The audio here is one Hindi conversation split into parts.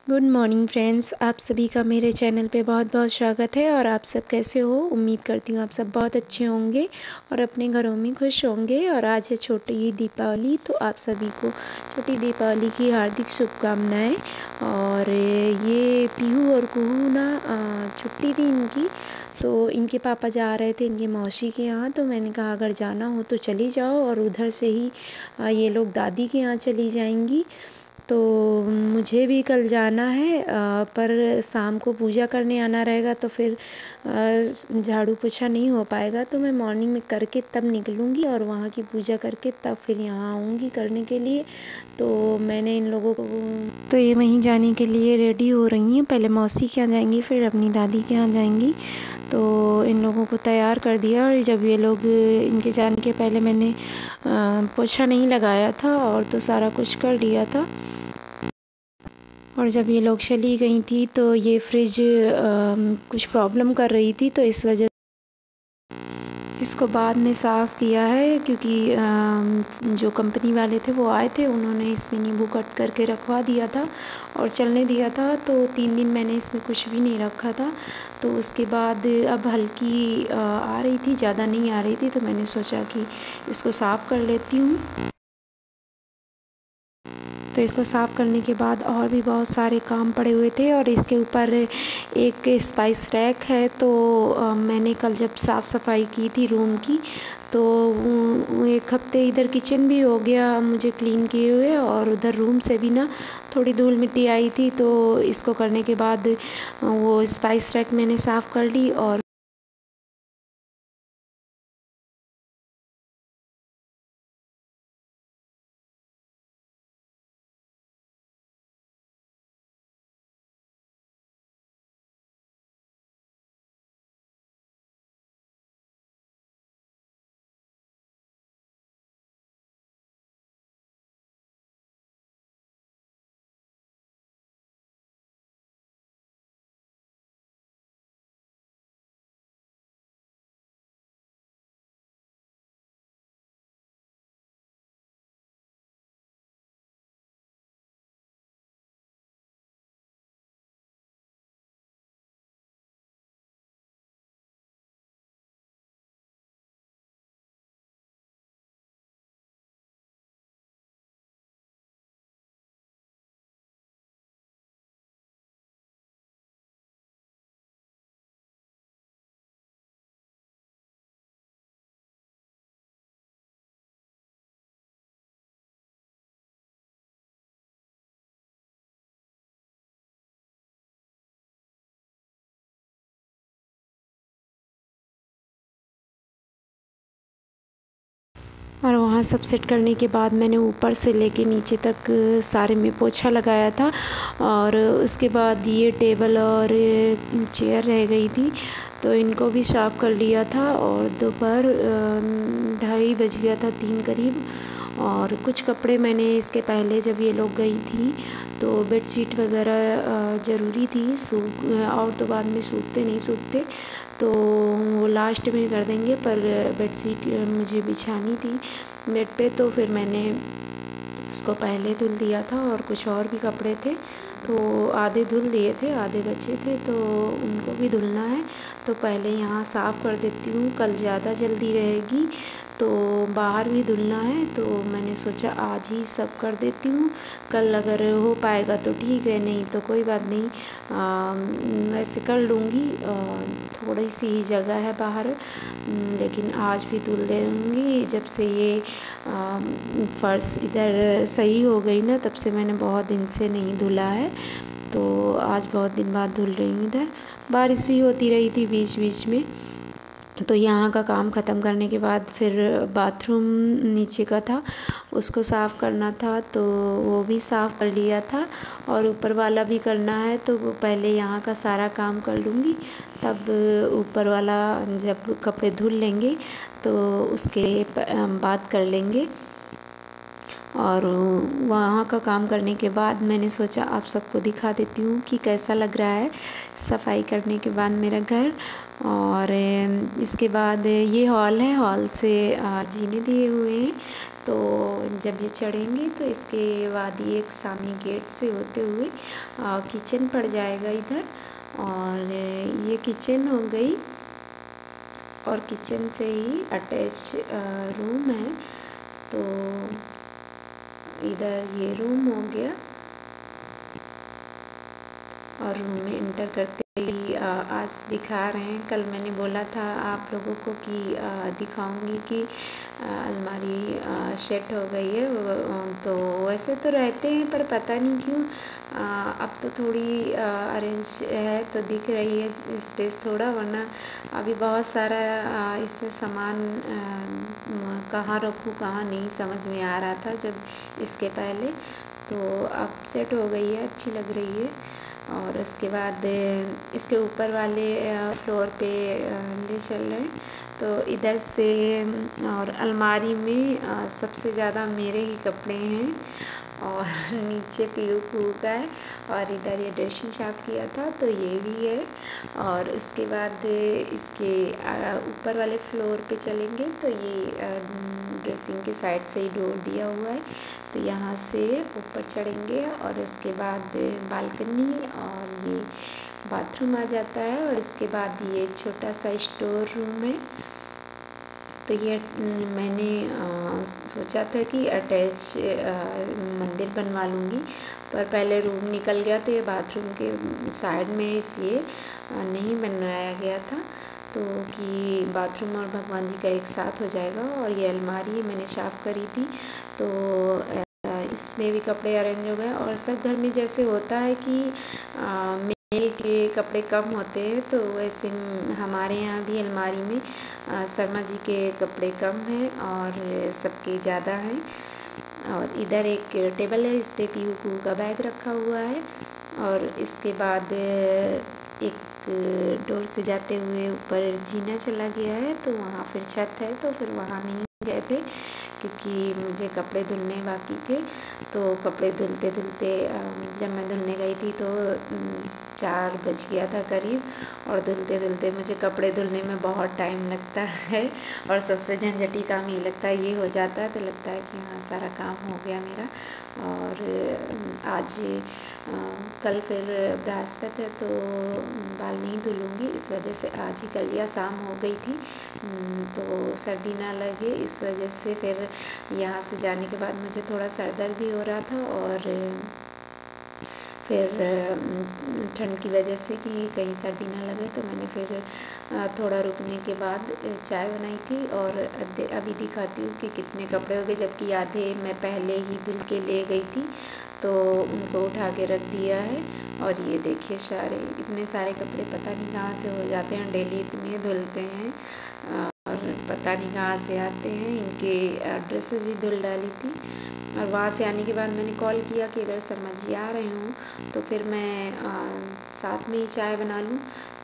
गुड मॉर्निंग फ्रेंड्स, आप सभी का मेरे चैनल पे बहुत बहुत स्वागत है। और आप सब कैसे हो? उम्मीद करती हूँ आप सब बहुत अच्छे होंगे और अपने घरों में खुश होंगे। और आज है छोटी दीपावली, तो आप सभी को छोटी दीपावली की हार्दिक शुभकामनाएं। और ये पीहू और कुहू ना छुट्टी थी इनकी, तो इनके पापा जा रहे थे इनकी मौसी के यहाँ। तो मैंने कहा अगर जाना हो तो चली जाओ, और उधर से ही ये लोग दादी के यहाँ चली जाएंगी। तो मुझे भी कल जाना है, पर शाम को पूजा करने आना रहेगा, तो फिर झाड़ू पोछा नहीं हो पाएगा। तो मैं मॉर्निंग में करके तब निकलूँगी और वहाँ की पूजा करके तब फिर यहाँ आऊँगी करने के लिए। तो मैंने इन लोगों को, तो ये वहीं जाने के लिए रेडी हो रही हैं। पहले मौसी के यहाँ जाएंगी, फिर अपनी दादी के यहाँ जाएंगी। तो इन लोगों को तैयार कर दिया। और जब ये लोग, इनके जाने के पहले मैंने पोछा नहीं लगाया था और तो सारा कुछ कर लिया था। और जब ये लोग चली गई थी तो ये फ्रिज कुछ प्रॉब्लम कर रही थी, तो इस वजह इसको बाद में साफ़ किया है। क्योंकि जो कंपनी वाले थे वो आए थे, उन्होंने इसमें नींबू कट करके रखवा दिया था और चलने दिया था। तो 3 दिन मैंने इसमें कुछ भी नहीं रखा था। तो उसके बाद अब हल्की आ रही थी, ज़्यादा नहीं आ रही थी, तो मैंने सोचा कि इसको साफ़ कर लेती हूँ। तो इसको साफ़ करने के बाद और भी बहुत सारे काम पड़े हुए थे। और इसके ऊपर एक स्पाइस रैक है। तो मैंने कल जब साफ़ सफाई की थी रूम की, तो वो 1 हफ्ते इधर किचन भी हो गया मुझे क्लीन किए हुए, और उधर रूम से भी ना थोड़ी धूल मिट्टी आई थी। तो इसको करने के बाद वो स्पाइस रैक मैंने साफ़ कर ली। वहाँ सब सेट करने के बाद मैंने ऊपर से लेके नीचे तक सारे में पोछा लगाया था। और उसके बाद ये टेबल और चेयर रह गई थी, तो इनको भी साफ़ कर लिया था। और दोपहर 2:30 बज गया था, 3 करीब। और कुछ कपड़े मैंने इसके पहले जब ये लोग गई थी, तो बेडशीट वगैरह ज़रूरी थी सूख, और तो बाद में सूखते नहीं सूखते, तो वो लास्ट में कर देंगे। पर बेडशीट मुझे बिछानी थी बेड पे, तो फिर मैंने उसको पहले धुल दिया था। और कुछ और भी कपड़े थे, तो आधे धुल दिए थे, आधे बचे थे, तो उनको भी धुलना है। तो पहले यहाँ साफ़ कर देती हूँ, कल ज़्यादा जल्दी रहेगी। तो बाहर भी धुलना है, तो मैंने सोचा आज ही सब कर देती हूँ। कल अगर हो पाएगा तो ठीक है, नहीं तो कोई बात नहीं, वैसे कर लूँगी। थोड़ी सी ही जगह है बाहर, लेकिन आज भी धुल दूँगी। जब से ये फ़र्श इधर सही हो गई ना, तब से मैंने बहुत दिन से नहीं धुला है, तो आज बहुत दिन बाद धुल रही हूँ। इधर बारिश भी होती रही थी बीच बीच में। तो यहाँ का काम ख़त्म करने के बाद फिर बाथरूम नीचे का था, उसको साफ़ करना था, तो वो भी साफ़ कर लिया था। और ऊपर वाला भी करना है, तो वो पहले यहाँ का सारा काम कर लूँगी, तब ऊपर वाला जब कपड़े धुल लेंगे तो उसके बाद कर लेंगे। और वहाँ का काम करने के बाद मैंने सोचा आप सबको दिखा देती हूँ कि कैसा लग रहा है सफाई करने के बाद मेरा घर। और इसके बाद ये हॉल है, हॉल से जीने दिए हुए हैं, तो जब ये चढ़ेंगे तो इसके बाद ये एक सामने गेट से होते हुए किचन पड़ जाएगा इधर। और ये किचन हो गई और किचन से ही अटैच रूम है। तो इधर ये रूम हो गया और रूम में इंटर करते ही आज दिखा रहे हैं। कल मैंने बोला था आप लोगों को कि दिखाऊंगी कि अलमारी सेट हो गई है। तो वैसे तो रहते हैं पर पता नहीं क्यों अब तो थोड़ी अरेंज है तो दिख रही है स्पेस थोड़ा, वरना अभी बहुत सारा इससे सामान कहाँ रखूँ कहाँ नहीं समझ में आ रहा था जब इसके पहले। तो अब सेट हो गई है, अच्छी लग रही है। और उसके बाद इसके ऊपर वाले फ्लोर पे ले चल रहे हैं। तो इधर से और अलमारी में सबसे ज़्यादा मेरे ही कपड़े हैं और नीचे पीहू का है। और इधर ये ड्रेसिंग शॉप किया था तो ये भी है। और उसके बाद इसके ऊपर वाले फ्लोर पे चलेंगे तो ये ड्रेसिंग के साइड से ही डोर दिया हुआ है, तो यहाँ से ऊपर चढ़ेंगे और इसके बाद बालकनी और ये बाथरूम आ जाता है। और इसके बाद ये छोटा सा स्टोर रूम है। तो ये मैंने सोचा था कि अटैच मंदिर बनवा लूँगी, पर पहले रूम निकल गया तो ये बाथरूम के साइड में इसलिए नहीं बनवाया गया था, तो कि बाथरूम और भगवान जी का एक साथ हो जाएगा। और ये अलमारी मैंने साफ़ करी थी तो इसमें भी कपड़े अरेंज हो गए। और सब घर में जैसे होता है कि मेल के कपड़े कम होते हैं, तो वैसे हमारे यहाँ भी अलमारी में शर्मा जी के कपड़े कम हैं और सबके ज़्यादा हैं। और इधर एक टेबल है, इस पे पीहू का बैग रखा हुआ है। और इसके बाद एक डोर से जाते हुए ऊपर जीना चला गया है, तो वहाँ फिर छत है, तो फिर वहाँ नहीं गए थे क्योंकि मुझे कपड़े धुलने बाकी थे। तो कपड़े धुलते धुलते जब मैं धुलने गई थी तो 4 बज गया था करीब। और धुलते धुलते मुझे कपड़े धुलने में बहुत टाइम लगता है और सबसे झंझटी काम ये लगता है, ये हो जाता है तो लगता है कि हाँ सारा काम हो गया मेरा। और आज कल फिर बृहस्पति है तो बाल नहीं धुलूँगी, इस वजह से आज ही कर लिया। शाम हो गई थी तो सर्दी ना लगे इस वजह से फिर यहाँ से जाने के बाद मुझे थोड़ा सर दर्द भी हो रहा था। और फिर ठंड की वजह से कि कहीं सर्दी ना लगे तो मैंने फिर थोड़ा रुकने के बाद चाय बनाई थी। और अभी दिखाती हूँ कि कितने कपड़े हो गए, जबकि आधे मैं पहले ही धुल के ले गई थी तो उनको उठा के रख दिया है। और ये देखिए सारे इतने सारे कपड़े पता नहीं कहाँ से हो जाते हैं, डेली इतने धुलते हैं और पता नहीं कहाँ से आते हैं। इनके ड्रेसेस भी धुल डाली थी। और वहाँ से आने के बाद मैंने कॉल किया कि अगर शर्मा जी आ रहे हूँ तो फिर मैं साथ में ही चाय बना लूँ।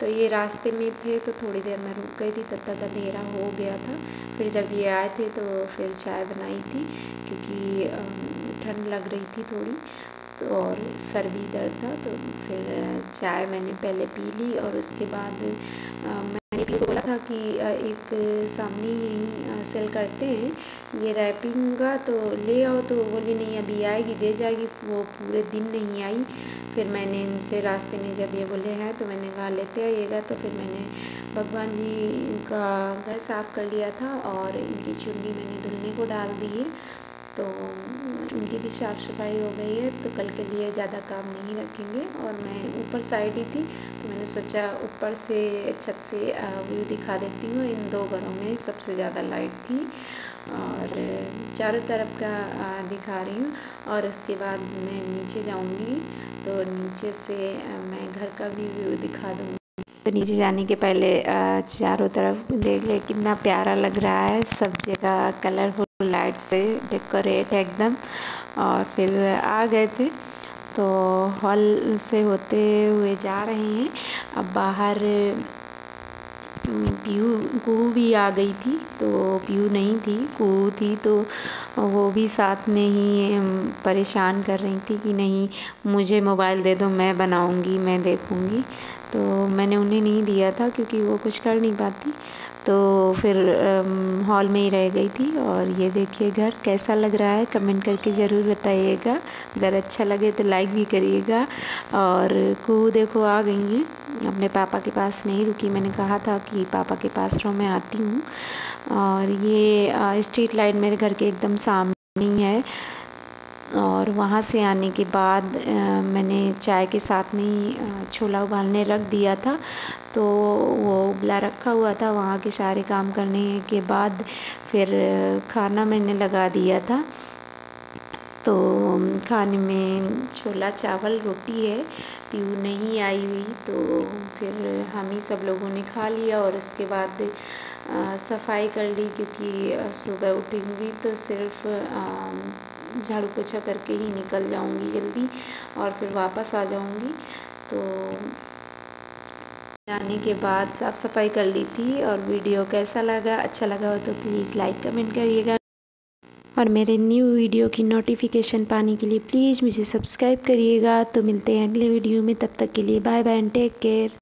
तो ये रास्ते में थे तो थोड़ी देर मैं रुक गई थी, तब तक अंधेरा हो गया था। फिर जब ये आए थे तो फिर चाय बनाई थी क्योंकि ठंड लग रही थी थोड़ी, तो और सर भी दर्द था। तो फिर चाय मैंने पहले पी ली और उसके बाद मैंने भी बोला था कि एक सामने यहीं सेल करते हैं ये रैपिंग का, तो ले आओ। तो बोली नहीं अभी आएगी, दे जाएगी, वो पूरे दिन नहीं आई। फिर मैंने इनसे रास्ते में जब ये बोले हैं तो मैंने कहा लेते आइएगा। तो फिर मैंने भगवान जी का घर साफ़ कर लिया था और इनकी चुन्नी मैंने धुलने को डाल दी है, तो इनकी भी साफ़ सफाई हो गई है। तो कल के लिए ज़्यादा काम नहीं रखेंगे। और मैं ऊपर साइड ही थी तो मैंने सोचा ऊपर से छत से व्यू दिखा देती हूँ। इन 2 घरों में सबसे ज़्यादा लाइट थी और चारों तरफ का दिखा रही हूँ। और उसके बाद मैं नीचे जाऊँगी तो नीचे से मैं घर का भी व्यू दिखा दूँगी। तो नीचे जाने के पहले चारों तरफ देख ले कितना प्यारा लग रहा है, सब जगह कलरफुल लाइट से डेकोरेट है एकदम। और फिर आ गए थे तो हॉल से होते हुए जा रहे हैं। अब बाहर पीहू भी आ गई थी, तो पीहू नहीं थी, कू थी, तो वो भी साथ में ही परेशान कर रही थी कि नहीं मुझे मोबाइल दे दो, मैं बनाऊंगी, मैं देखूंगी। तो मैंने उन्हें नहीं दिया था क्योंकि वो कुछ कर नहीं पाती। तो फिर हॉल में ही रह गई थी। और ये देखिए घर कैसा लग रहा है, कमेंट करके ज़रूर बताइएगा। अगर अच्छा लगे तो लाइक भी करिएगा। और कुहू देखो आ गई है, अपने पापा के पास नहीं रुकी। मैंने कहा था कि पापा के पास रहो, मैं आती हूँ। और ये स्ट्रीट लाइट मेरे घर के एकदम सामने ही है। और वहाँ से आने के बाद मैंने चाय के साथ में ही छोला उबालने रख दिया था। तो वो उबला रखा हुआ था। वहाँ के सारे काम करने के बाद फिर खाना मैंने लगा दिया था। तो खाने में छोला चावल रोटी है। पीहू नहीं आई हुई, तो फिर हम ही सब लोगों ने खा लिया। और उसके बाद सफाई कर ली, क्योंकि सुबह उठूँगी तो सिर्फ झाड़ू पोछा करके ही निकल जाऊंगी जल्दी, और फिर वापस आ जाऊंगी। तो आने के बाद साफ़ सफाई कर ली थी। और वीडियो कैसा लगा, अच्छा लगा हो तो प्लीज़ लाइक कमेंट करिएगा। और मेरे न्यू वीडियो की नोटिफिकेशन पाने के लिए प्लीज़ मुझे सब्सक्राइब करिएगा। तो मिलते हैं अगले वीडियो में, तब तक के लिए bye bye and take care.